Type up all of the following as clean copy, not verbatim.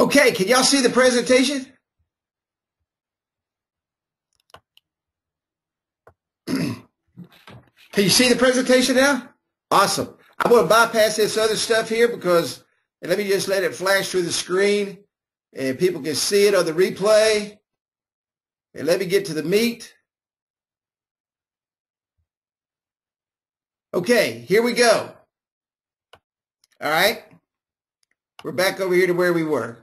Okay, can y'all see the presentation? Can you see the presentation now? Awesome. I'm going to bypass this other stuff here because, and let me just let it flash through the screen and people can see it on the replay. And let me get to the meat. Okay, here we go. All right. We're back over here to where we were.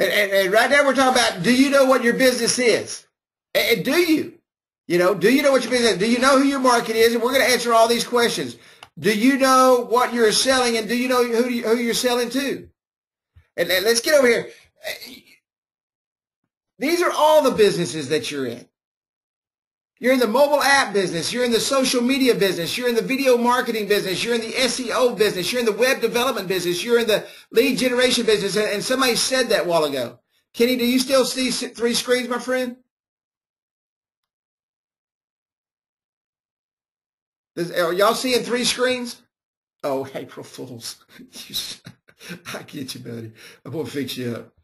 And right now we're talking about, do you know what your business is? And do you? Do you know what your business is? Do you know who your market is? And we're going to answer all these questions. Do you know what you're selling? And do you know who you're selling to? And let's get over here. These are all the businesses that you're in. You're in the mobile app business. You're in the social media business. You're in the video marketing business. You're in the SEO business. You're in the web development business. You're in the lead generation business. And somebody said that a while ago. Kenny, do you still see 3 screens, my friend? Are y'all seeing 3 screens? Oh, April Fools. I get you, buddy. I'm going to fix you up.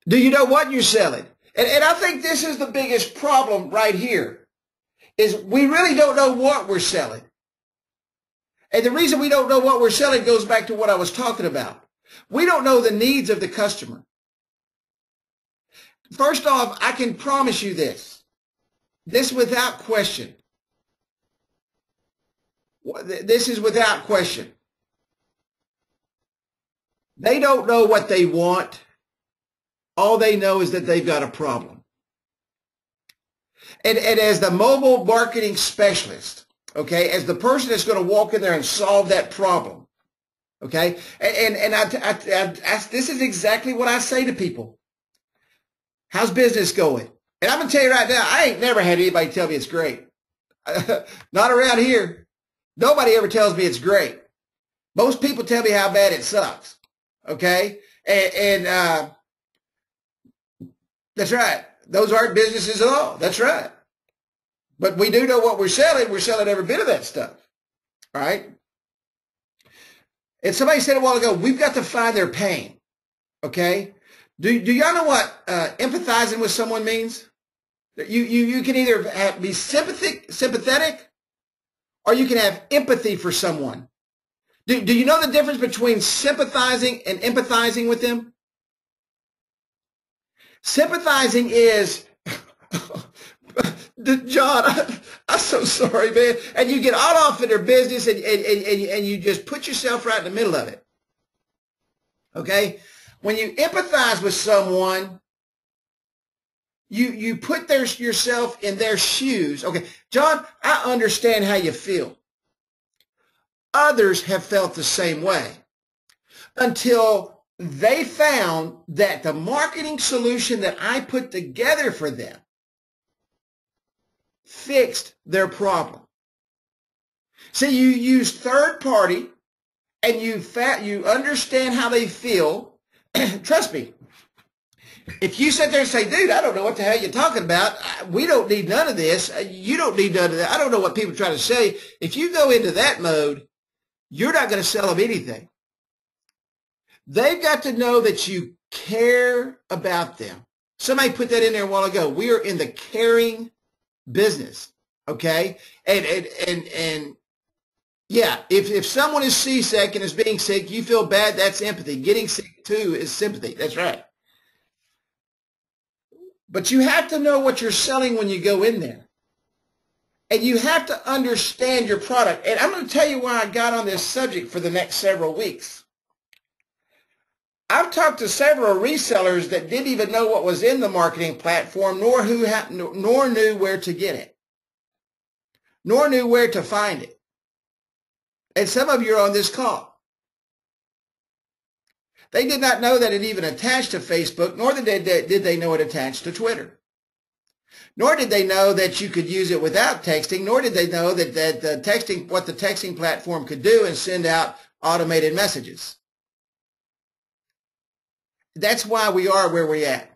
Do you know what you're selling? And I think this is the biggest problem right here, is we really don't know what we're selling. And the reason we don't know what we're selling goes back to what I was talking about. We don't know the needs of the customer. First off, I can promise you this without question. This is without question. They don't know what they want. All they know is that they've got a problem. And as the mobile marketing specialist, okay, as the person that's going to walk in there and solve that problem, okay, and this is exactly what I say to people. How's business going? And I'm going to tell you right now, I ain't never had anybody tell me it's great. Not around here. Nobody ever tells me it's great. Most people tell me how bad it sucks, okay? And that's right. Those aren't businesses at all. That's right. But we do know what we're selling. We're selling every bit of that stuff. All right? And somebody said a while ago, we've got to find their pain. Okay? Do y'all know what empathizing with someone means? You can either be sympathetic, or you can have empathy for someone. Do you know the difference between sympathizing and empathizing with them? Sympathizing is, John, I'm so sorry, man. And you get all off in their business and you just put yourself right in the middle of it. Okay? When you empathize with someone, you put yourself in their shoes. Okay, John, I understand how you feel. Others have felt the same way until they found that the marketing solution that I put together for them fixed their problem. See, you use third party and you understand how they feel. Trust me. If you sit there and say, dude, I don't know what the hell you're talking about. We don't need none of this. You don't need none of that. I don't know what people try to say. If you go into that mode, you're not going to sell them anything. They've got to know that you care about them. Somebody put that in there a while ago. We are in the caring business, okay? And yeah, if someone is seasick and is being sick, you feel bad, that's empathy. Getting sick too is sympathy. That's right. But you have to know what you're selling when you go in there. And you have to understand your product. And I'm going to tell you why I got on this subject for the next several weeks. I've talked to several resellers that didn't even know what was in the marketing platform, nor knew where to get it, nor knew where to find it. And some of you are on this call. They did not know that it even attached to Facebook, nor did they know it attached to Twitter. Nor did they know that you could use it without texting, nor did they know that what the texting platform could do and send out automated messages. That's why we are where we're at.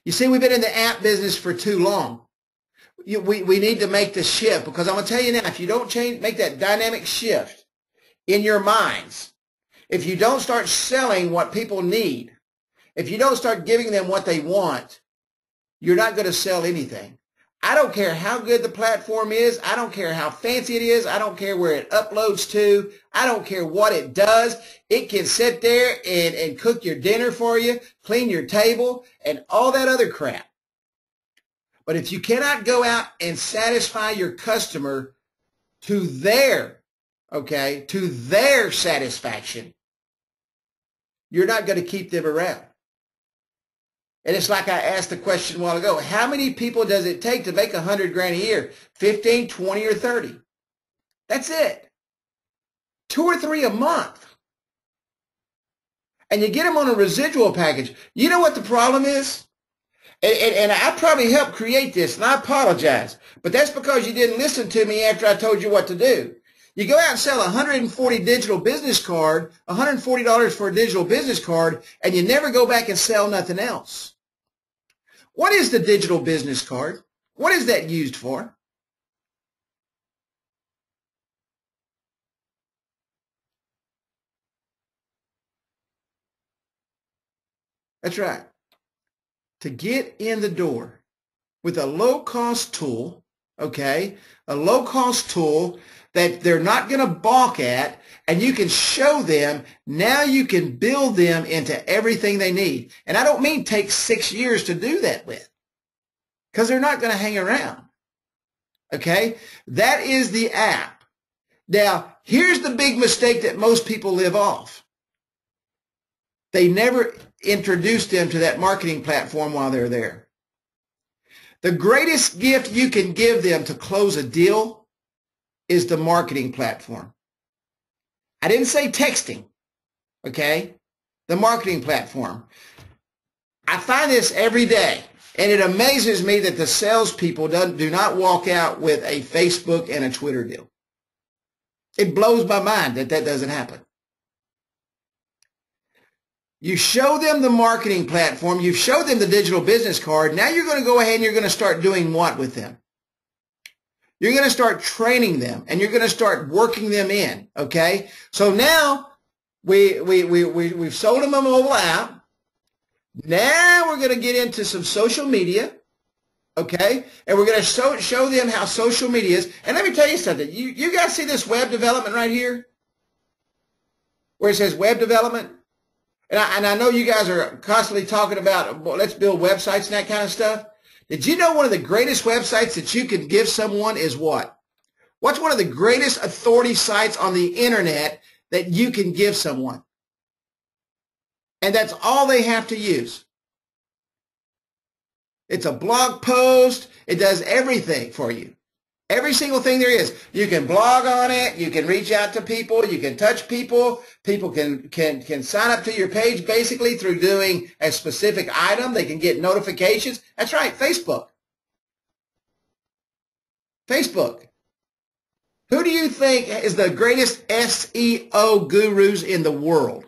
You see, we've been in the app business for too long. we need to make the shift, because I'm going to tell you now, if you don't make that dynamic shift in your minds, if you don't start selling what people need, if you don't start giving them what they want, you're not going to sell anything. I don't care how good the platform is. I don't care how fancy it is. I don't care where it uploads to. I don't care what it does. It can sit there and cook your dinner for you, clean your table, and all that other crap. But if you cannot go out and satisfy your customer to their satisfaction, you're not going to keep them around. And it's like I asked the question a while ago, how many people does it take to make 100 grand a year? 15, 20, or 30? That's it. 2 or 3 a month. And you get them on a residual package. You know what the problem is? And I probably helped create this, and I apologize. But that's because you didn't listen to me after I told you what to do. You go out and sell a $140 digital business card, $140 for a digital business card, and you never go back and sell nothing else. What is the digital business card? What is that used for? That's right. To get in the door with a low-cost tool, okay, a low-cost tool that they're not going to balk at, and you can show them, now you can build them into everything they need. And I don't mean take 6 years to do that with, because they're not going to hang around. Okay? That is the app. Now, here's the big mistake that most people live off. They never introduce them to that marketing platform while they're there. The greatest gift you can give them to close a deal is the marketing platform. I didn't say texting, okay? The marketing platform. I find this every day, and it amazes me that the salespeople do not walk out with a Facebook and a Twitter deal. It blows my mind that that doesn't happen. You show them the marketing platform, you show them the digital business card, now you're going to go ahead and you're going to start doing what with them? You're going to start training them, and you're going to start working them in, okay? So now we've sold them a mobile app. Now we're going to get into some social media, okay? And we're going to show them how social media is. And let me tell you something. You guys see this web development right here? Where it says web development? And I know you guys are constantly talking about, well, let's build websites and that kind of stuff. Did you know one of the greatest websites that you can give someone is what? What's one of the greatest authority sites on the internet that you can give someone? And that's all they have to use. It's a blog post. It does everything for you. Every single thing there is. You can blog on it. You can reach out to people. You can touch people. People can sign up to your page basically through doing a specific item. They can get notifications. That's right, Facebook. Facebook. Who do you think is the greatest SEO gurus in the world?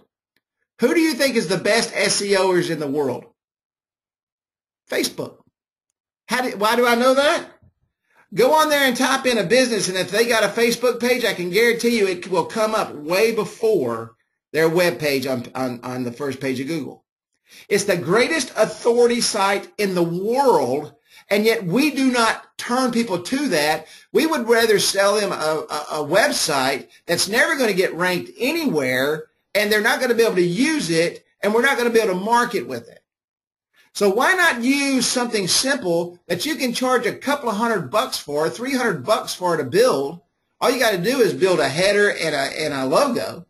Who do you think is the best SEOers in the world? Facebook. Why do I know that? Go on there and type in a business, and if they got a Facebook page, I can guarantee you it will come up way before their web page on the first page of Google. It's the greatest authority site in the world, and yet we do not turn people to that. We would rather sell them a website that's never going to get ranked anywhere, and they're not going to be able to use it, and we're not going to be able to market with it. So why not use something simple that you can charge a couple of $100 for, $300 for to build? All you got to do is build a header and a logo,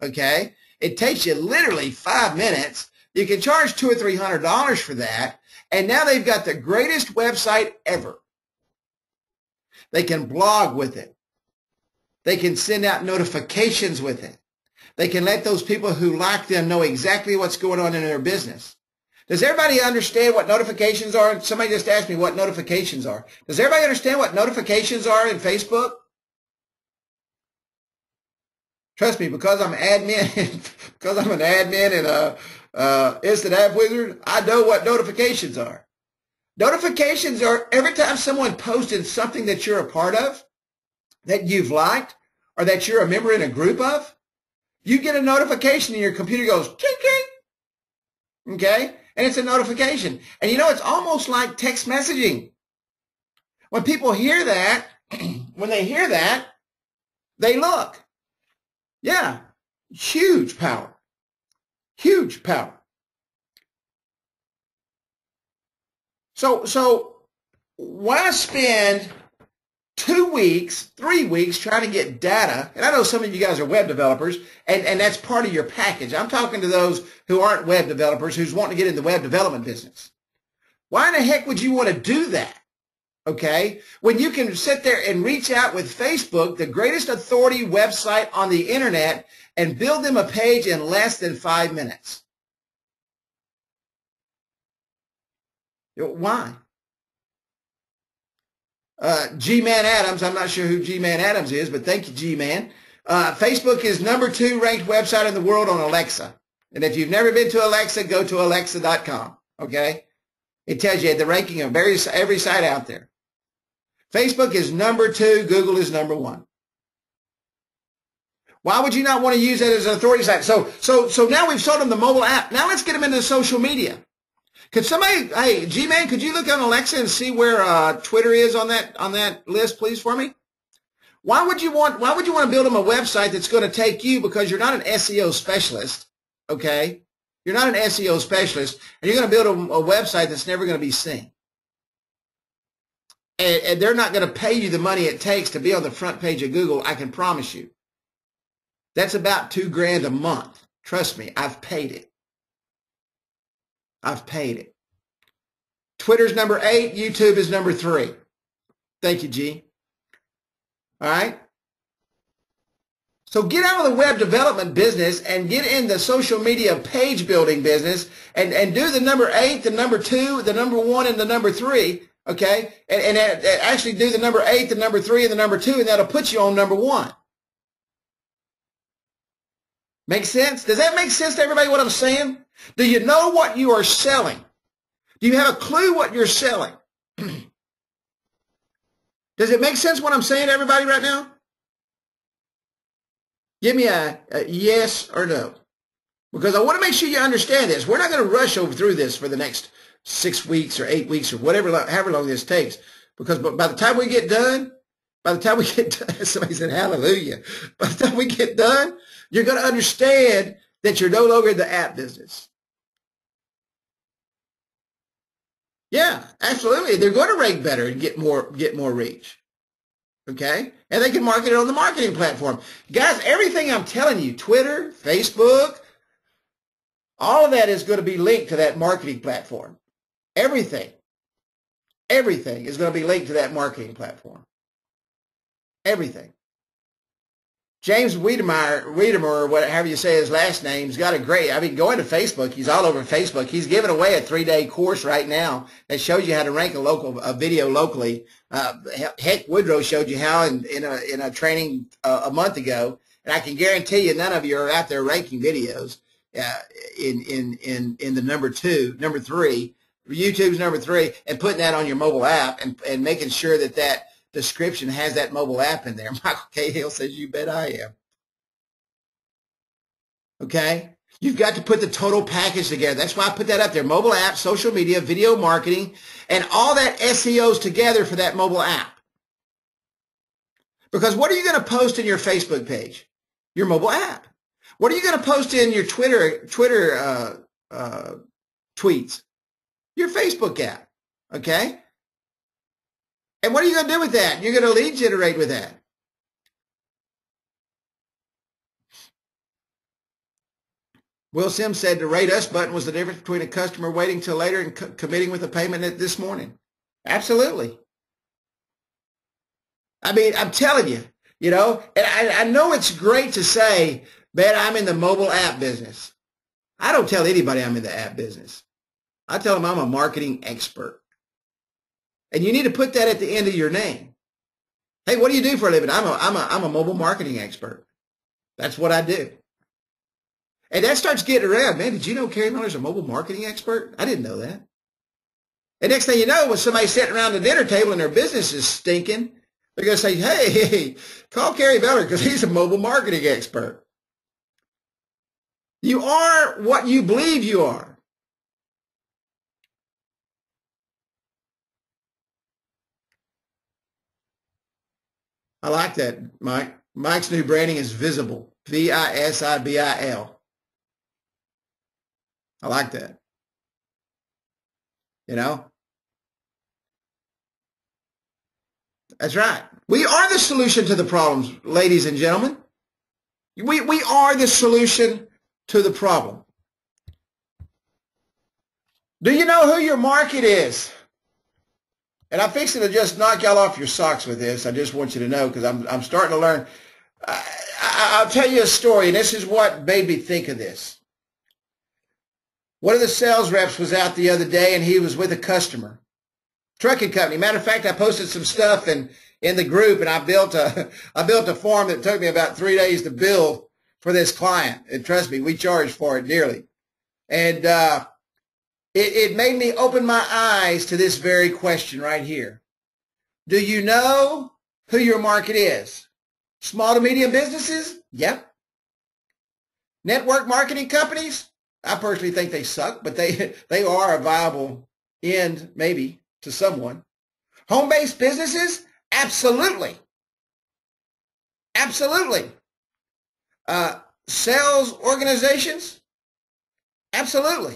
okay? It takes you literally 5 minutes. You can charge $200 or $300 for that, and now they've got the greatest website ever. They can blog with it. They can send out notifications with it. They can let those people who like them know exactly what's going on in their business. Does everybody understand what notifications are? Somebody just asked me what notifications are. Does everybody understand what notifications are in Facebook? Trust me, because I'm admin, because I'm an admin and Instant App Wizard, I know what notifications are. Notifications are every time someone posted something that you're a part of, that you've liked, or that you're a member in a group of, you get a notification and your computer goes, ching, ching. Okay? And it's a notification. And you know, it's almost like text messaging. When people hear that, when they hear that, they look. Yeah. Huge power. Huge power. So why spend 2 weeks, 3 weeks trying to get data? And I know some of you guys are web developers, and that's part of your package. I'm talking to those who aren't web developers, who's wanting to get in the web development business. Why in the heck would you want to do that? Okay, when you can sit there and reach out with Facebook, the greatest authority website on the internet, and build them a page in less than 5 minutes. Why? G-Man Adams, I'm not sure who G-Man Adams is, but thank you, G-Man. Facebook is #2 ranked website in the world on Alexa. And if you've never been to Alexa, go to alexa.com, okay? It tells you the ranking of every site out there. Facebook is #2, Google is #1. Why would you not want to use that as an authority site? So now we've sold them the mobile app. Now let's get them into social media. Could somebody, hey, G-Man, could you look on Alexa and see where Twitter is on that list, please, for me? Why would you want to build them a website that's going to take you, because you're not an SEO specialist, okay? You're not an SEO specialist, and you're going to build a website that's never going to be seen. And they're not going to pay you the money it takes to be on the front page of Google, I can promise you. That's about $2,000 a month. Trust me, I've paid it. I've paid it. Twitter's #8, YouTube is #3. Thank you, G. All right? So get out of the web development business and get in the social media page building business and do the #8, the #2, the #1, and the #3, okay? And actually do the #8, the #3, and the #2, and that'll put you on #1. Make sense? Does that make sense to everybody what I'm saying? Do you know what you are selling? Do you have a clue what you're selling? Does it make sense what I'm saying to everybody right now? Give me a yes or no. Because I want to make sure you understand this. We're not going to rush over through this for the next 6 weeks or 8 weeks or however long this takes. Because by the time we get done, somebody said hallelujah. By the time we get done, you're going to understand that you're no longer in the app business. Yeah, absolutely. They're going to rank better and get more reach. Okay? And they can market it on the marketing platform. Guys, everything I'm telling you, Twitter, Facebook, all of that is going to be linked to that marketing platform. Everything is going to be linked to that marketing platform. Everything. James Wiedemer, whatever you say his last name, has got a great, going to Facebook, he's all over Facebook. He's giving away a 3-day course right now that shows you how to rank a video locally. Heck, Woodrow showed you how in a training a month ago, and I can guarantee you none of you are out there ranking videos in the #3. YouTube's #3, and putting that on your mobile app and making sure that description has that mobile app in there. Michael Cahill says, you bet I am. Okay? You've got to put the total package together. That's why I put that up there. Mobile app, social media, video marketing, and all that SEOs together for that mobile app. Because what are you going to post in your Facebook page? Your mobile app. What are you going to post in your Twitter tweets? Your Facebook app. Okay? And what are you going to do with that? You're going to lead generate with that. Will Sims said the rate us button was the difference between a customer waiting till later and committing with a payment this morning. Absolutely. I'm telling you, and I know it's great to say, man, I'm in the mobile app business. I don't tell anybody I'm in the app business. I tell them I'm a marketing expert. And you need to put that at the end of your name. Hey, what do you do for a living? I'm a mobile marketing expert. That's what I do. And that starts getting around. Man, did you know Kerry Miller's a mobile marketing expert? I didn't know that. And next thing you know, when somebody's sitting around the dinner table and their business is stinking, they're going to say, hey, call Kerry Beller because he's a mobile marketing expert. You are what you believe you are. I like that, Mike. Mike's new branding is visible. V-I-S-I-B-I-L. I like that. You know? That's right. We are the solution to the problems, ladies and gentlemen. We are the solution to the problem. Do you know who your market is? And I'm fixing to just knock y'all off your socks with this. I just want you to know because I'm starting to learn. I'll tell you a story, and this is what made me think of this. One of the sales reps was out the other day, and he was with a customer, trucking company. Matter of fact, I posted some stuff in the group, and I built a form that took me about 3 days to build for this client. And trust me, we charge for it dearly. And it made me open my eyes to this very question right here. Do you know who your market is? Small to medium businesses? Yep. Network marketing companies? I personally think they suck, but they are a viable end, maybe, to someone. Home-based businesses? Absolutely. Absolutely. Sales organizations? Absolutely.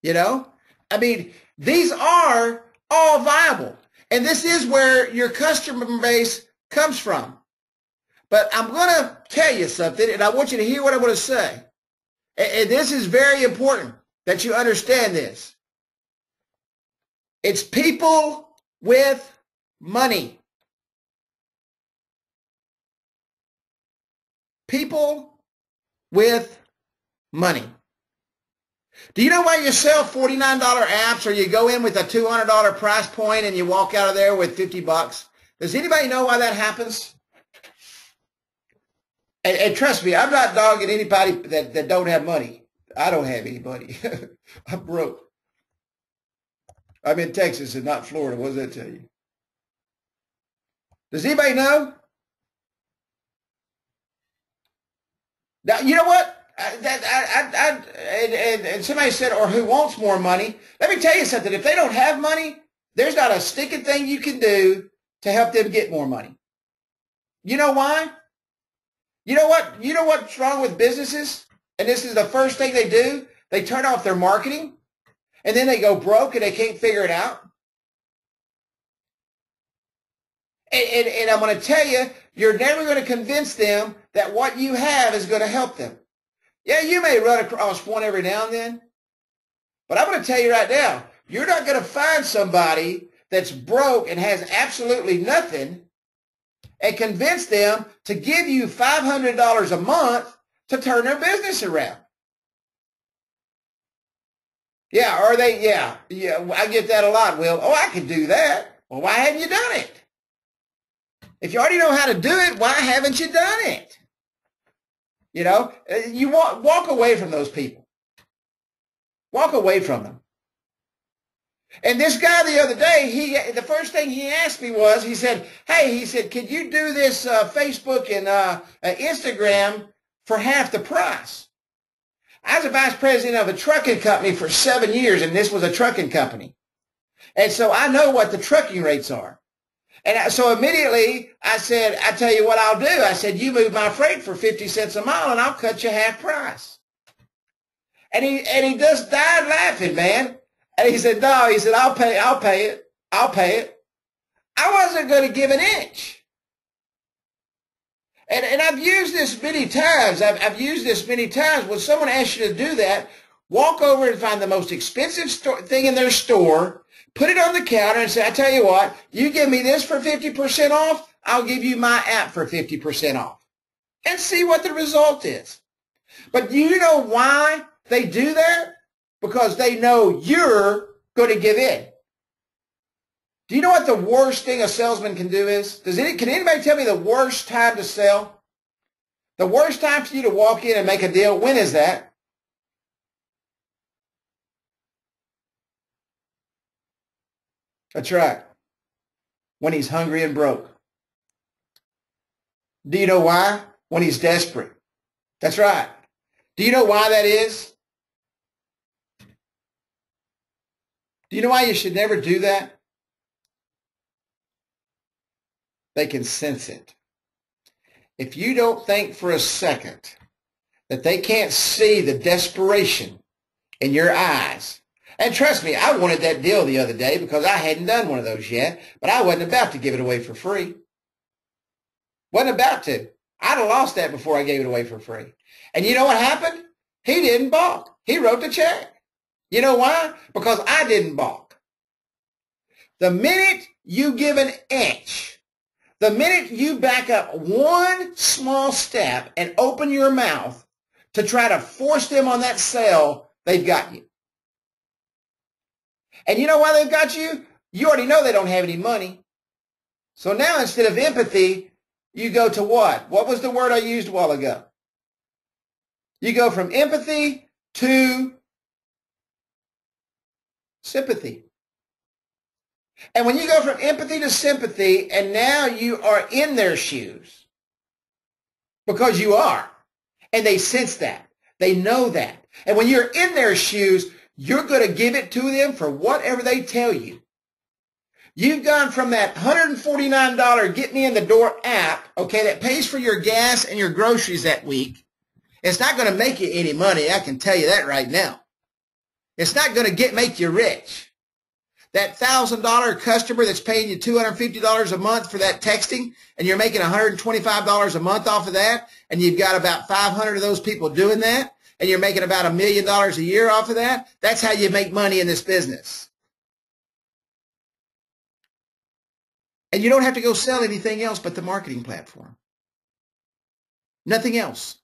You know? I mean, these are all viable. And this is where your customer base comes from. But I'm going to tell you something, and I want you to hear what I'm going to say. And this is very important that you understand this. It's people with money. People with money. Do you know why you sell $49 apps or you go in with a $200 price point and you walk out of there with 50 bucks? Does anybody know why that happens? And trust me, I'm not dogging anybody that don't have money. I don't have any money. I'm broke. I'm in Texas and not Florida. What does that tell you? Does anybody know? Now, you know what? And somebody said, or who wants more money? Let me tell you something. If they don't have money, there's not a stinking thing you can do to help them get more money. You know why? You know what? You know what's wrong with businesses? And this is the first thing they do. They turn off their marketing, and then they go broke, and they can't figure it out. And I'm going to tell you, you're never going to convince them that what you have is going to help them. Yeah, you may run across one every now and then, but I'm going to tell you right now, you're not going to find somebody that's broke and has absolutely nothing and convince them to give you $500 a month to turn their business around. Yeah, or they, yeah, I get that a lot, Will. Oh, I can do that. Well, why haven't you done it? If you already know how to do it, why haven't you done it? You know, you walk away from those people. Walk away from them. And this guy the other day, the first thing he asked me was, he said, hey, he said, could you do this Facebook and Instagram for half the price? I was a vice president of a trucking company for 7 years, and this was a trucking company. And so I know what the trucking rates are. And so immediately I said, I tell you what I'll do. I said, you move my freight for 50 cents a mile, and I'll cut you half price. And he just died laughing, man. And he said, no, he said, I'll pay it. I'll pay it. I wasn't going to give an inch. And I've used this many times. I've used this many times. When someone asks you to do that, walk over and find the most expensive thing in their store, put it on the counter and say, I tell you what, you give me this for 50% off, I'll give you my app for 50% off. And see what the result is. But you know why they do that? Because they know you're going to give in. Do you know what the worst thing a salesman can do is? Can anybody tell me the worst time to sell? The worst time for you to walk in and make a deal, when is that? That's right. When he's hungry and broke. Do you know why? When he's desperate. That's right. Do you know why that is? Do you know why you should never do that? They can sense it. If you don't think for a second that they can't see the desperation in your eyes, and trust me, I wanted that deal the other day because I hadn't done one of those yet, but I wasn't about to give it away for free. Wasn't about to. I'd have lost that before I gave it away for free. And you know what happened? He didn't balk. He wrote the check. You know why? Because I didn't balk. The minute you give an inch, the minute you back up one small step and open your mouth to try to force them on that sale, they've got you. And you know why they've got you? You already know they don't have any money. So now instead of empathy, you go to what? What was the word I used a while ago? You go from empathy to sympathy. And when you go from empathy to sympathy, and now you are in their shoes, because you are, and they sense that. They know that. And when you're in their shoes, you're going to give it to them for whatever they tell you. You've gone from that $149 get me in the door app, okay, that pays for your gas and your groceries that week. It's not going to make you any money. I can tell you that right now. It's not going to make you rich. That $1,000 customer that's paying you $250 a month for that texting, and you're making $125 a month off of that, and you've got about 500 of those people doing that, and you're making about $1 million a year off of that, that's how you make money in this business. And you don't have to go sell anything else but the marketing platform. Nothing else.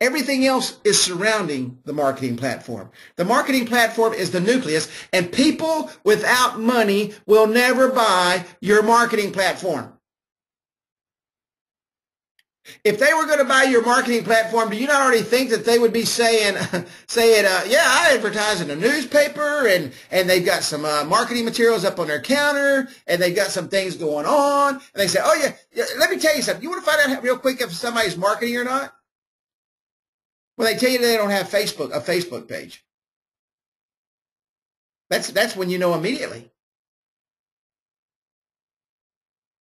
Everything else is surrounding the marketing platform. The marketing platform is the nucleus, and people without money will never buy your marketing platform. If they were going to buy your marketing platform, do you not already think that they would be saying, yeah, I advertise in a newspaper, and they've got some marketing materials up on their counter, and they've got some things going on, and they say, oh, yeah, let me tell you something. You want to find out real quick if somebody's marketing or not? Well, they tell you they don't have a Facebook page. That's when you know immediately.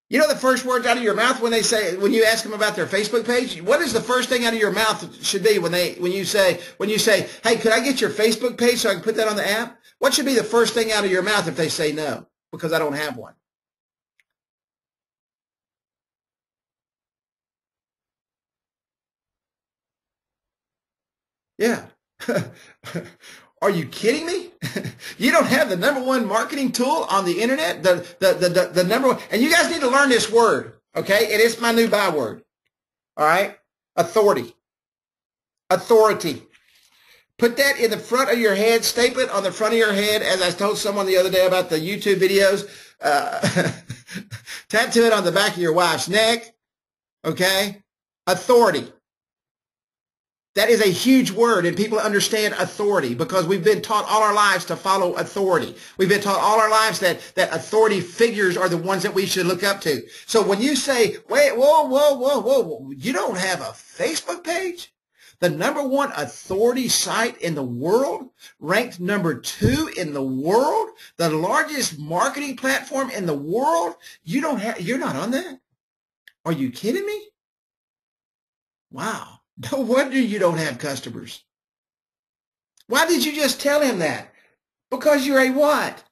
You know the first words out of your mouth when you ask them about their Facebook page? What is the first thing out of your mouth should be when you say, hey, could I get your Facebook page so I can put that on the app? What should be the first thing out of your mouth if they say no? Because I don't have one. Yeah. Are you kidding me? You don't have the #1 marketing tool on the internet? The number one. And you guys need to learn this word, okay? It is my new byword. All right? Authority. Authority. Put that in the front of your head. Staple it on the front of your head, as I told someone the other day about the YouTube videos. Tattoo it on the back of your wife's neck, okay? Authority. That is a huge word, and people understand authority because we've been taught all our lives to follow authority. We've been taught all our lives that authority figures are the ones that we should look up to. So when you say, wait, whoa, you don't have a Facebook page? The #1 authority site in the world, ranked #2 in the world, the largest marketing platform in the world, you're not on that? Are you kidding me? Wow. No wonder you don't have customers. Why did you just tell him that? Because you're a what?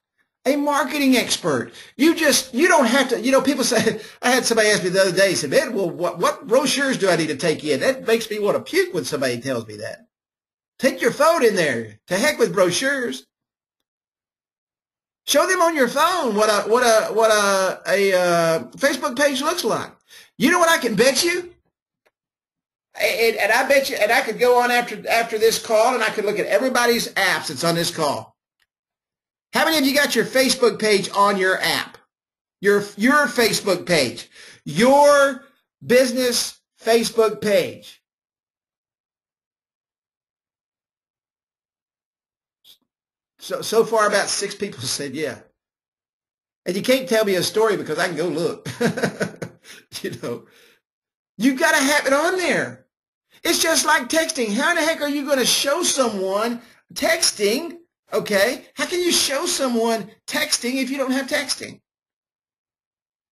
A marketing expert. You don't have to, people say, I had somebody ask me the other day, he said, man, well, what brochures do I need to take in? That makes me want to puke when somebody tells me that. Take your phone in there. To heck with brochures. Show them on your phone what a Facebook page looks like. You know what I can bet you? And I bet you, and I could go on after this call, and I could look at everybody's apps that's on this call. How many of you got your Facebook page on your app? Your Facebook page. Your business Facebook page. So far about 6 people said yeah. And you can't tell me a story because I can go look. You know, you got to have it on there. It's just like texting. How in the heck are you going to show someone texting? Okay. How can you show someone texting if you don't have texting?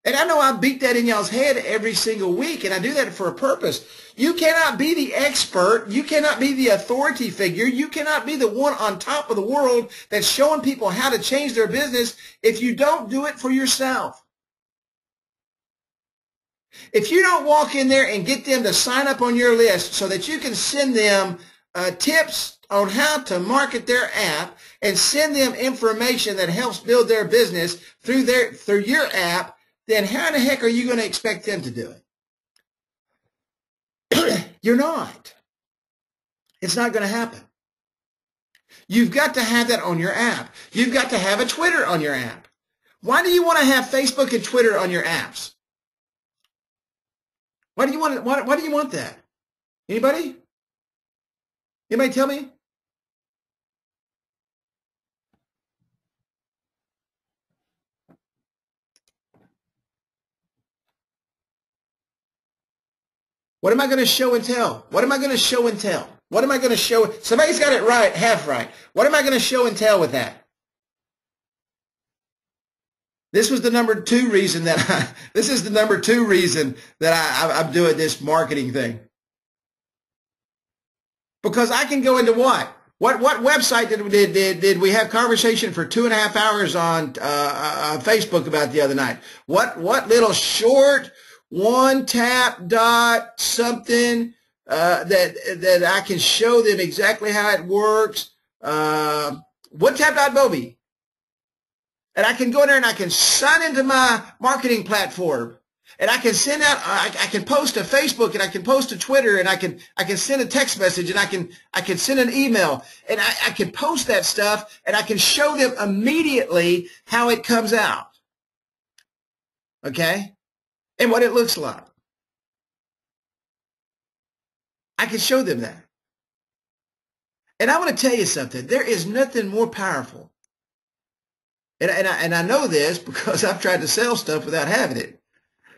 And I know I beat that in y'all's head every single week, and I do that for a purpose. You cannot be the expert. You cannot be the authority figure. You cannot be the one on top of the world that's showing people how to change their business if you don't do it for yourself. If you don't walk in there and get them to sign up on your list so that you can send them tips on how to market their app and send them information that helps build their business through your app, then how in the heck are you going to expect them to do it? You're not. It's not going to happen. You've got to have that on your app. You've got to have a Twitter on your app. Why do you want to have Facebook and Twitter on your apps? Why do you want that? Anybody? Anybody tell me? What am I going to show and tell? What am I going to show and tell? What am I going to show? Somebody's got it right, half right. What am I going to show and tell with that? This was the number two reason that I'm doing this marketing thing. Because I can go into what? What website did we have conversation for 2.5 hours on Facebook about the other night? What little short one tap dot something that I can show them exactly how it works. One tap dot Mobi. And I can go in there and I can sign into my marketing platform. And I can send out, I can post to Facebook and I can post to Twitter and I can send a text message and I can send an email and I can post that stuff and I can show them immediately how it comes out. Okay? And what it looks like. I can show them that. And I want to tell you something. There is nothing more powerful. And I know this because I've tried to sell stuff without having it.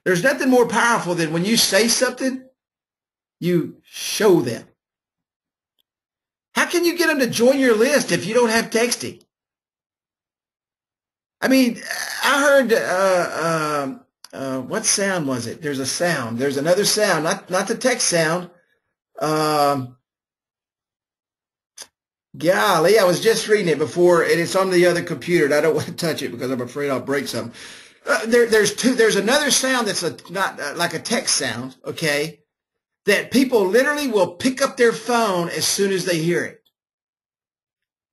There's nothing more powerful than when you say something, you show them. How can you get them to join your list if you don't have texting? I mean, I heard, what sound was it? There's a sound. There's another sound, not the text sound. Golly, I was just reading it before, and it's on the other computer, and I don't want to touch it because I'm afraid I'll break something. There's another sound that's not like a text sound, okay, that people literally will pick up their phone as soon as they hear it.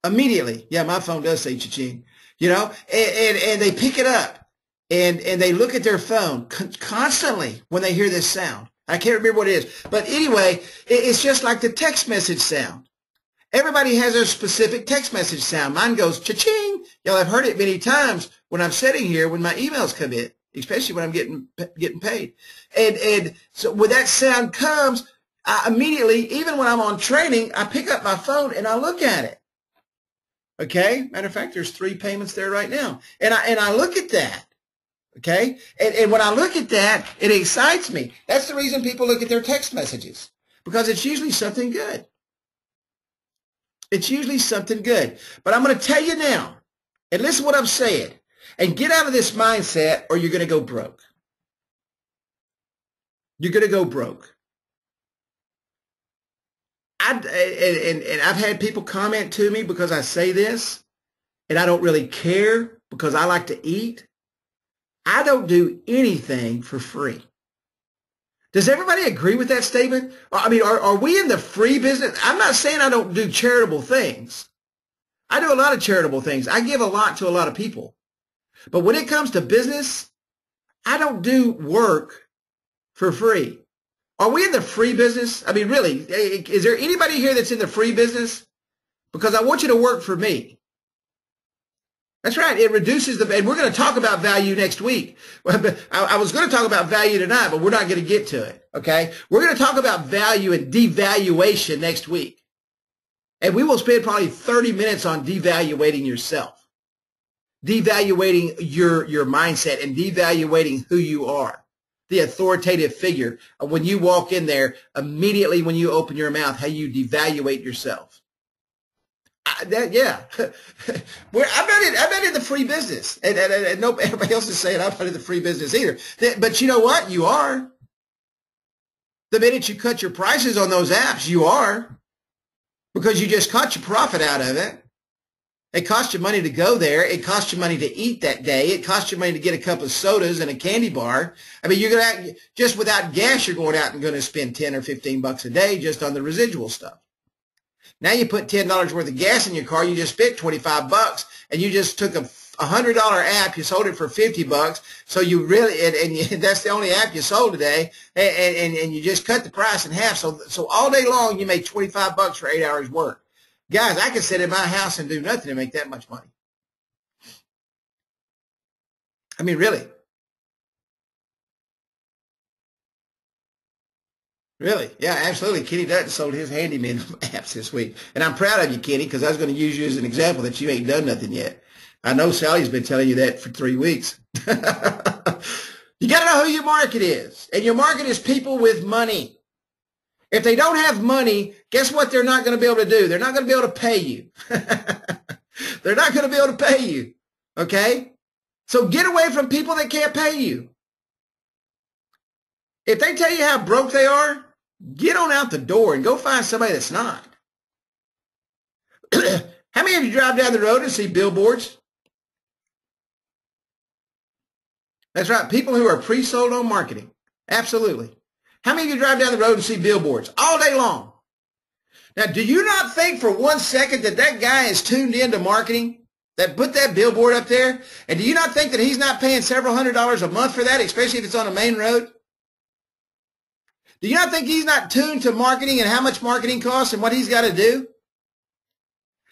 Immediately. Yeah, my phone does say cha-ching, you know, and they pick it up and they look at their phone constantly when they hear this sound. I can't remember what it is. But anyway, it's just like the text message sound. Everybody has their specific text message sound. Mine goes cha-ching. Y'all have heard it many times when I'm sitting here when my emails come in, especially when I'm getting paid. And so when that sound comes, I immediately, even when I'm on training, I pick up my phone and I look at it. Okay? Matter of fact, there's 3 payments there right now. And I look at that. Okay? And when I look at that, it excites me. That's the reason people look at their text messages, because it's usually something good. It's usually something good. But I'm going to tell you now, and listen to what I'm saying, and get out of this mindset or you're going to go broke. You're going to go broke. And I've had people comment to me because I say this, and I don't really care because I like to eat. I don't do anything for free. Does everybody agree with that statement? I mean, are we in the free business? I'm not saying I don't do charitable things. I do a lot of charitable things. I give a lot to a lot of people. But when it comes to business, I don't do work for free. Are we in the free business? I mean, really, is there anybody here that's in the free business? Because I want you to work for me. That's right. It reduces and we're going to talk about value next week. I was going to talk about value tonight, but we're not going to get to it. Okay. We're going to talk about value and devaluation next week. And we will spend probably 30 minutes on devaluating yourself. devaluating your mindset and devaluating who you are, the authoritative figure. When you walk in there, immediately when you open your mouth, how you devaluate yourself. Yeah. I'm not in the free business. And nobody else is saying I'm not in the free business either. But you know what? You are. The minute you cut your prices on those apps, you are. Because you just cut your profit out of it. It costs you money to go there. It costs you money to eat that day. It costs you money to get a couple of sodas and a candy bar. I mean, you're going to, just without gas, you're going out and going to spend 10 or 15 bucks a day just on the residual stuff. Now you put $10 worth of gas in your car, you just spent 25 bucks, and you just took a $100 app, you sold it for 50 bucks, so you really, and that's the only app you sold today, and you just cut the price in half, so all day long you made 25 bucks for 8 hours work. Guys, I could sit in my house and do nothing to make that much money. I mean, really. Really? Yeah, absolutely. Kenny Dutton sold his handyman apps this week. And I'm proud of you, Kenny, because I was going to use you as an example that you ain't done nothing yet. I know Sally's been telling you that for 3 weeks. You got to know who your market is. And your market is people with money. If they don't have money, guess what they're not going to be able to do? They're not going to be able to pay you. They're not going to be able to pay you. Okay? So get away from people that can't pay you. If they tell you how broke they are, get on out the door and go find somebody that's not. How many of you drive down the road and see billboards? That's right. People who are pre-sold on marketing. Absolutely. How many of you drive down the road and see billboards all day long? Now, do you not think for 1 second that that guy is tuned into marketing, that put that billboard up there? And do you not think that he's not paying several $100s a month for that, especially if it's on a main road? Do you not think he's not tuned to marketing and how much marketing costs and what he's got to do?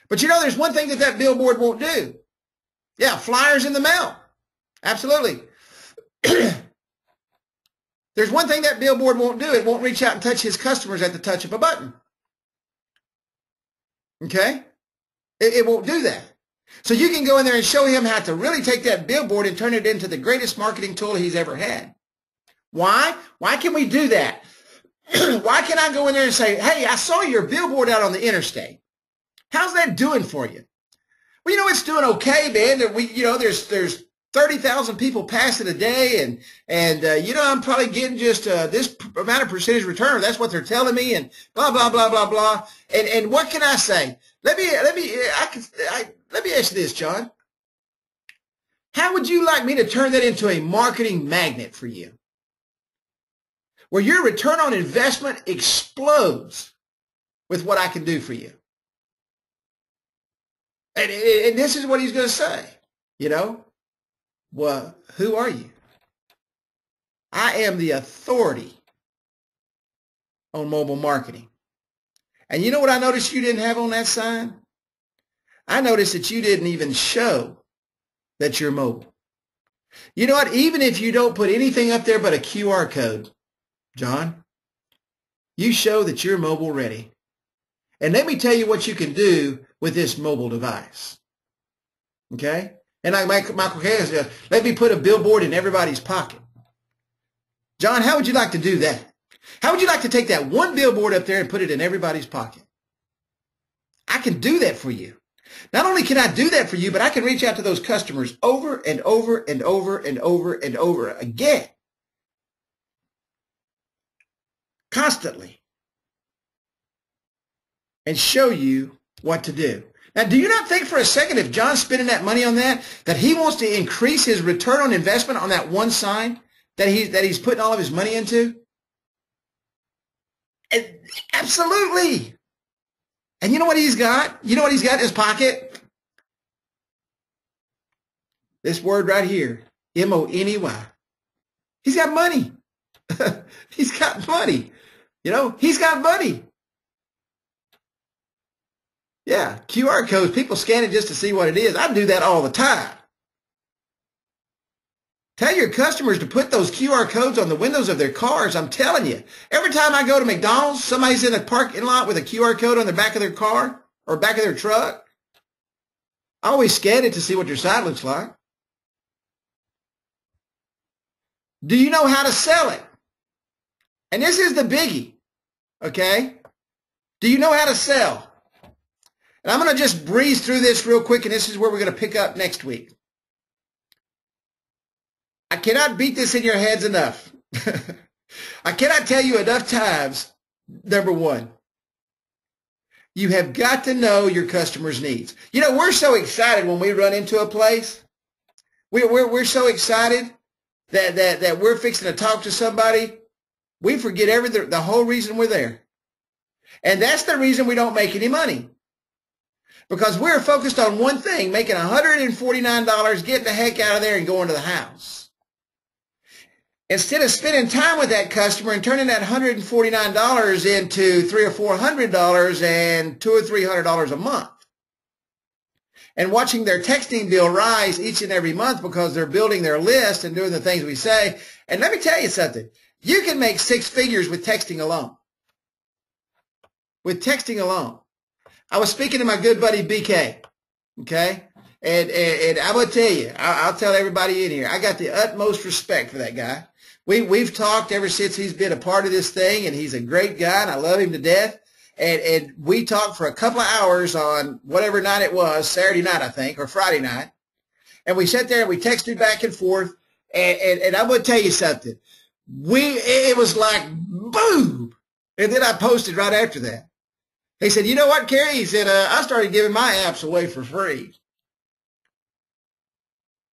But you know, there's one thing that that billboard won't do. Yeah, flyers in the mail. Absolutely. There's one thing that billboard won't do. It won't reach out and touch his customers at the touch of a button. Okay? It won't do that. So you can go in there and show him how to really take that billboard and turn it into the greatest marketing tool he's ever had. Why? Why can we do that? Why can't I go in there and say, hey, I saw your billboard out on the interstate. How's that doing for you? Well, you know, it's doing okay, man. There's 30,000 people pass it a day, and you know, I'm probably getting just this amount of percentage return. That's what they're telling me, and blah blah blah blah blah. And what can I say? Let me ask you this, John. How would you like me to turn that into a marketing magnet for you, where your return on investment explodes with what I can do for you? And this is what he's going to say, you know. Well, who are you? I am the authority on mobile marketing. And you know what I noticed you didn't have on that sign? I noticed that you didn't even show that you're mobile. You know what? Even if you don't put anything up there but a QR code, John, you show that you're mobile ready. And let me tell you what you can do with this mobile device. Okay? And like Michael Kay says, let me put a billboard in everybody's pocket. John, how would you like to do that? How would you like to take that one billboard up there and put it in everybody's pocket? I can do that for you. Not only can I do that for you, but I can reach out to those customers over and over and over and over and over again. Constantly. And show you what to do. Now, do you not think for a second, if John's spending that money on that he wants to increase his return on investment on that one sign that he's putting all of his money into? Absolutely. And you know what he's got? You know what he's got in his pocket? This word right here, M-O-N-E-Y. He's got money. He's got money. You know, he's got money. Yeah, QR codes, people scan it just to see what it is. I do that all the time. Tell your customers to put those QR codes on the windows of their cars. I'm telling you. Every time I go to McDonald's, somebody's in a parking lot with a QR code on the back of their car or back of their truck. I always scan it to see what your site looks like. Do you know how to sell it? And this is the biggie, okay? Do you know how to sell? And I'm going to just breeze through this real quick, and this is where we're going to pick up next week. I cannot beat this in your heads enough. I cannot tell you enough times, number one, you have got to know your customers' needs. You know, we're so excited when we run into a place. We're so excited that we're fixing to talk to somebody. We forget the whole reason we're there. And that's the reason we don't make any money. Because we're focused on one thing, making $149, getting the heck out of there and going to the house. Instead of spending time with that customer and turning that $149 into $300 or $400 and $200 or $300 a month. And watching their texting bill rise each and every month because they're building their list and doing the things we say. And let me tell you something. You can make 6 figures with texting alone. With texting alone. I was speaking to my good buddy BK, okay? And I will tell you, I'll tell everybody in here, I got the utmost respect for that guy. We've talked ever since he's been a part of this thing, and he's a great guy, and I love him to death. And we talked for a couple of hours on whatever night it was, Saturday night, I think, or Friday night. And we sat there and we texted back and forth. And I'm going to tell you something. It was like, boom. And then I posted right after that. He said, you know what, Kerry? He said, I started giving my apps away for free.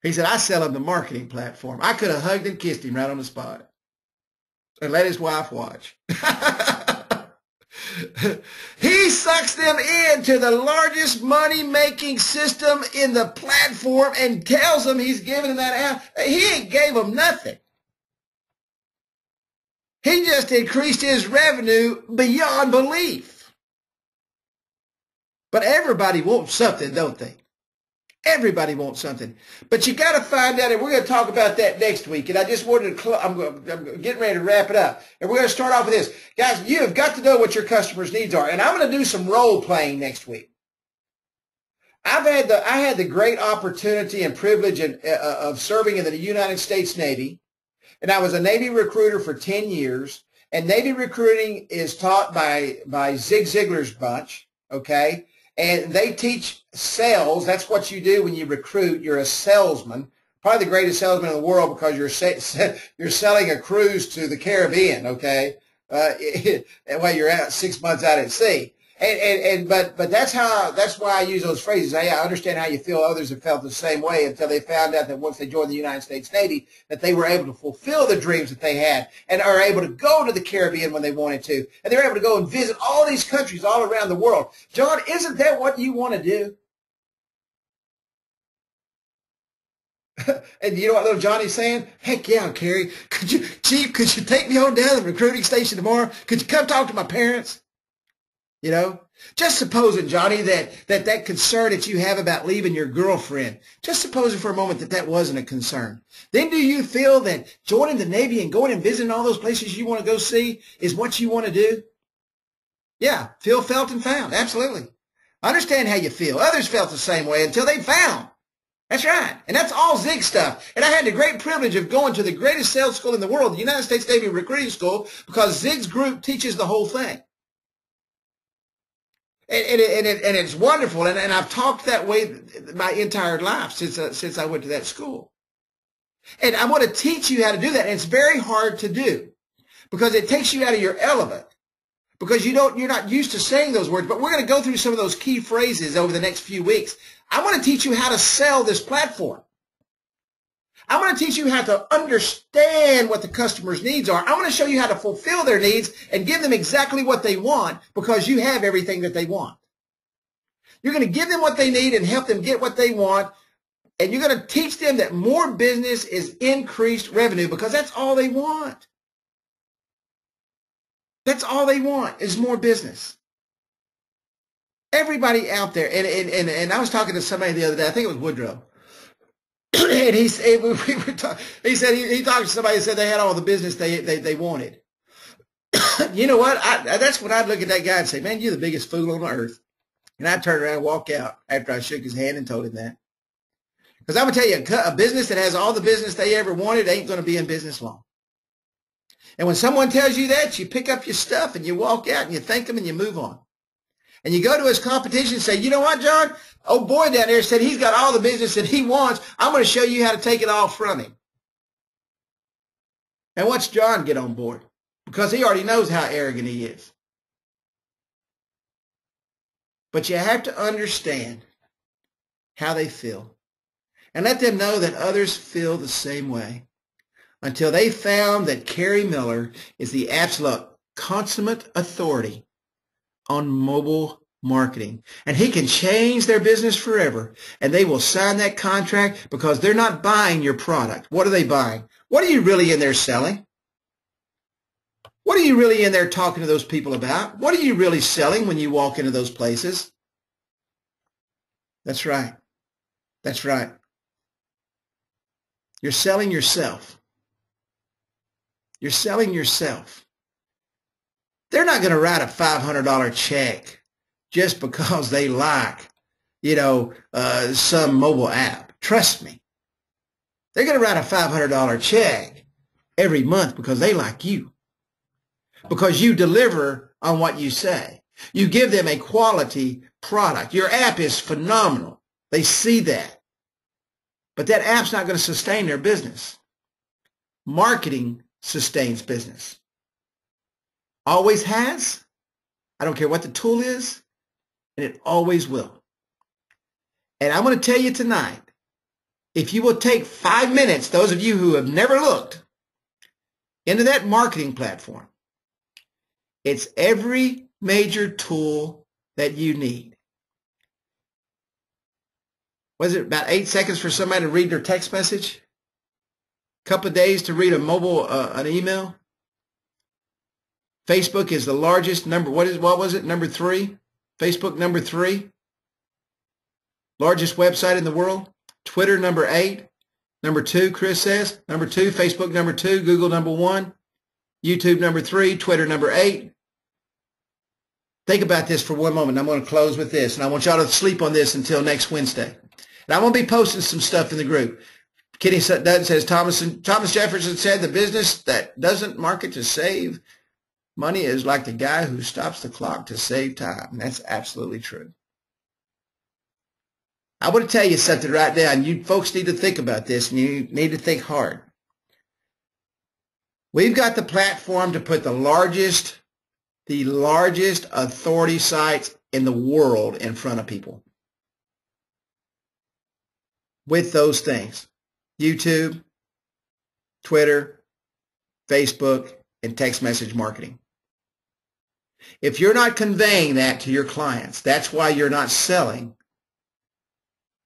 He said, I sell him the marketing platform. I could have hugged and kissed him right on the spot and let his wife watch. He sucks them into the largest money-making system in the platform and tells them he's giving them that app. He ain't gave them nothing. He just increased his revenue beyond belief. But everybody wants something, don't they? Everybody wants something. But you got to find out, and we're going to talk about that next week. And I just wanted to, I'm getting ready to wrap it up. And we're going to start off with this. Guys, you have got to know what your customers' needs are. And I'm going to do some role playing next week. I had the great opportunity and privilege of serving in the United States Navy. And I was a Navy recruiter for 10 years. And Navy recruiting is taught by Zig Ziglar's bunch, okay? And they teach sales. That's what you do when you recruit. You're a salesman, probably the greatest salesman in the world because you're selling a cruise to the Caribbean, okay? While you're out 6 months out at sea. But that's why I use those phrases. I understand how you feel. Others have felt the same way until they found out that once they joined the United States Navy, that they were able to fulfill the dreams that they had and are able to go to the Caribbean when they wanted to. And they're able to go and visit all these countries all around the world. John, isn't that what you want to do? And you know what little Johnny's saying? Heck yeah, Kerry. Chief, could you take me on down to the recruiting station tomorrow? Could you come talk to my parents? You know, just supposing, Johnny, that concern that you have about leaving your girlfriend, just supposing for a moment that wasn't a concern. Then do you feel that joining the Navy and going and visiting all those places you want to go see is what you want to do? Yeah, feel, felt, and found. Absolutely. I understand how you feel. Others felt the same way until they found. That's right. And that's all Zig stuff. And I had the great privilege of going to the greatest sales school in the world, the United States Navy Recruiting School, because Zig's group teaches the whole thing. And it's wonderful, and I've talked that way my entire life since I went to that school. And I want to teach you how to do that, and it's very hard to do because it takes you out of your element because you're not used to saying those words. But we're going to go through some of those key phrases over the next few weeks. I want to teach you how to sell this platform. I want to teach you how to understand what the customer's needs are. I want to show you how to fulfill their needs and give them exactly what they want because you have everything that they want. You're going to give them what they need and help them get what they want. And you're going to teach them that more business is increased revenue because that's all they want. That's all they want is more business. Everybody out there, and I was talking to somebody the other day, I think it was Woodrow. And he said he talked to somebody and said they had all the business they wanted. You know what? That's when I'd look at that guy and say, man, you're the biggest fool on earth. And I turned around and walked out after I shook his hand and told him that. Because I'm going to tell you, a business that has all the business they ever wanted ain't going to be in business long. And when someone tells you that, you pick up your stuff and you walk out and you thank them and you move on. And you go to his competition and say, you know what, John? Old boy down there said he's got all the business that he wants. I'm going to show you how to take it all from him. And watch John get on board because he already knows how arrogant he is. But you have to understand how they feel and let them know that others feel the same way until they found that Kerry Miller is the absolute consummate authority on mobile marketing. And he can change their business forever. And they will sign that contract because they're not buying your product. What are they buying? What are you really in there selling? What are you really in there talking to those people about? What are you really selling when you walk into those places? That's right. That's right. You're selling yourself. You're selling yourself. They're not going to write a $500 check just because they like, some mobile app. Trust me. They're going to write a $500 check every month because they like you. Because you deliver on what you say. You give them a quality product. Your app is phenomenal. They see that. But that app's not going to sustain their business. Marketing sustains business. Always has. I don't care what the tool is. And it always will. And I'm going to tell you tonight, if you will take 5 minutes, those of you who have never looked into that marketing platform, it's every major tool that you need. Was it about 8 seconds for somebody to read their text message? A couple of days to read an email? Facebook is the largest number. What was it? Number 3? Facebook number 3. Largest website in the world. Twitter number 8. Number 2, Chris says. Number 2, Facebook number 2. Google number 1. YouTube number 3. Twitter number 8. Think about this for one moment. I'm going to close with this, and I want y'all to sleep on this until next Wednesday. And I'm going to be posting some stuff in the group. Kenny Dutton says, Thomas Jefferson said the business that doesn't market to save money is like the guy who stops the clock to save time. And that's absolutely true. I want to tell you something right now, and you folks need to think about this, and you need to think hard. We've got the platform to put the largest authority sites in the world in front of people. With those things. YouTube, Twitter, Facebook, and text message marketing. If you're not conveying that to your clients, that's why you're not selling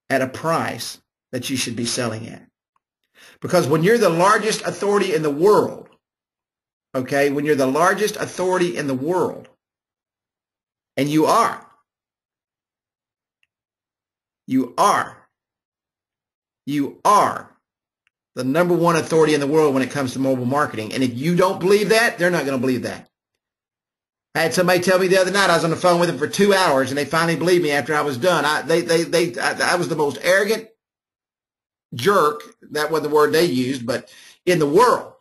at a price that you should be selling at. Because when you're the largest authority in the world, okay, when you're the largest authority in the world, and you are the number one authority in the world when it comes to mobile marketing. And if you don't believe that, they're not going to believe that. I had somebody tell me the other night, I was on the phone with them for 2 hours, and they finally believed me after I was done. I was the most arrogant jerk, that wasn't the word they used, but in the world.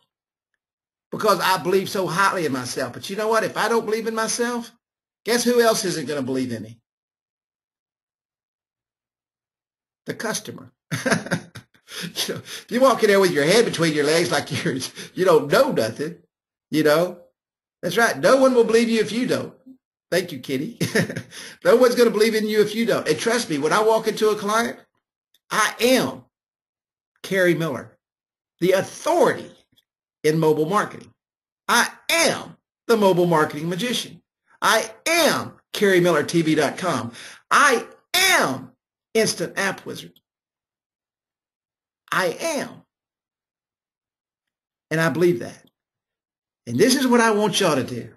Because I believe so highly in myself. But you know what? If I don't believe in myself, guess who else isn't going to believe in me? The customer. You walk in there with your head between your legs like you don't know nothing, That's right. No one will believe you if you don't. Thank you, Kitty. No one's going to believe in you if you don't. And trust me, when I walk into a client, I am Kerry Miller, the authority in mobile marketing. I am the mobile marketing magician. I am KerryMillerTV.com. I am Instant App Wizard. I am. And I believe that. And this is what I want y'all to do.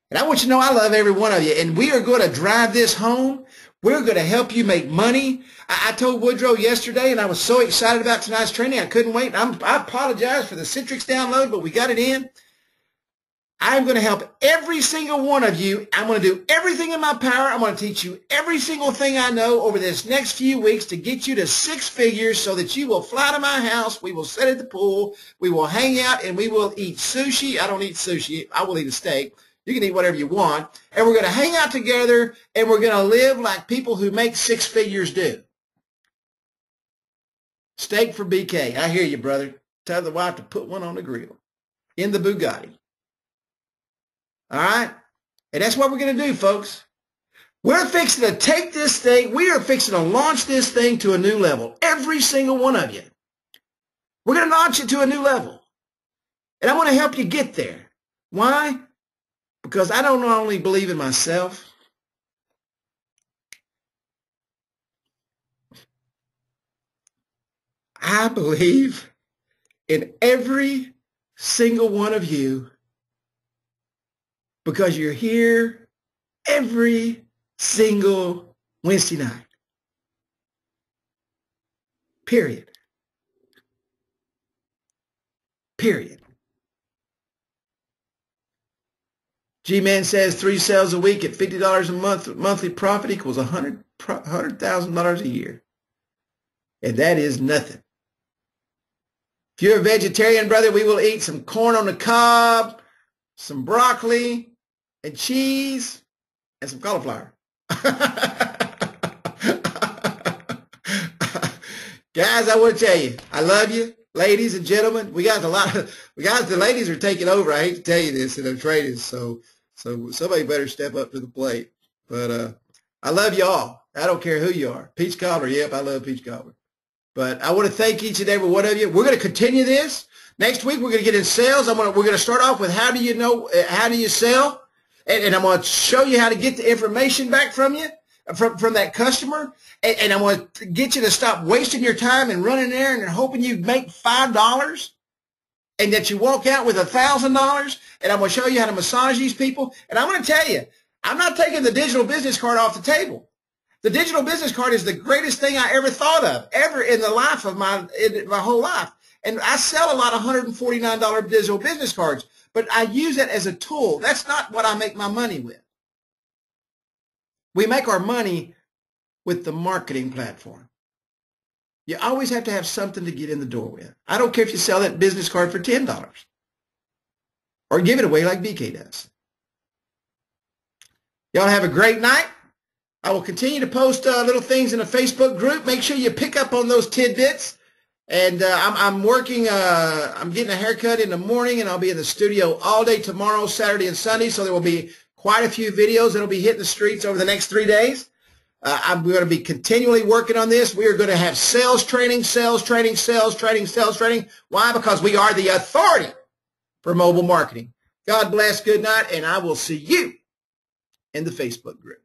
And I want you to know I love every one of you. And we are going to drive this home. We're going to help you make money. I told Woodrow yesterday, and I was so excited about tonight's training, I couldn't wait. I apologize for the Citrix download, but we got it in. I'm going to help every single one of you. I'm going to do everything in my power. I'm going to teach you every single thing I know over this next few weeks to get you to 6 figures so that you will fly to my house. We will sit at the pool. We will hang out, and we will eat sushi. I don't eat sushi. I will eat a steak. You can eat whatever you want. And we're going to hang out together, and we're going to live like people who make 6 figures do. Steak for BK. I hear you, brother. Tell the wife to put one on the grill in the Bugatti. All right? And that's what we're going to do, folks. We're fixing to take this thing. We are fixing to launch this thing to a new level. Every single one of you. We're going to launch it to a new level. And I want to help you get there. Why? Because I don't only believe in myself. I believe in every single one of you because you're here every single Wednesday night. Period. Period. G-Man says 3 sales a week at $50 a month, monthly profit equals $100,000 a year. And that is nothing. If you're a vegetarian, brother, we will eat some corn on the cob, some broccoli, and cheese, and some cauliflower. Guys, I want to tell you, I love you, ladies and gentlemen. The ladies are taking over. I hate to tell you this, and I'm trading, so somebody better step up to the plate. But I love you all. I don't care who you are. Peach cobbler, yep, I love peach cobbler. But I want to thank each and every one of you. We're going to continue this. Next week, we're going to get in sales. We're going to start off with how do you sell? And I'm going to show you how to get the information back from you, from that customer. And I'm going to get you to stop wasting your time and running there and hoping you make $5 and that you walk out with $1,000. And I'm going to show you how to massage these people. And I'm going to tell you, I'm not taking the digital business card off the table. The digital business card is the greatest thing I ever thought of, ever in the life of my whole life. And I sell a lot of $149 digital business cards, but I use it as a tool. That's not what I make my money with. We make our money with the marketing platform. You always have to have something to get in the door with. I don't care if you sell that business card for $10 or give it away like BK does. Y'all have a great night. I will continue to post little things in a Facebook group. Make sure you pick up on those tidbits. And I'm working, I'm getting a haircut in the morning, and I'll be in the studio all day tomorrow, Saturday, and Sunday. So there will be quite a few videos that will be hitting the streets over the next 3 days. I'm going to be continually working on this. We are going to have sales training. Why? Because we are the authority for mobile marketing. God bless. Good night. And I will see you in the Facebook group.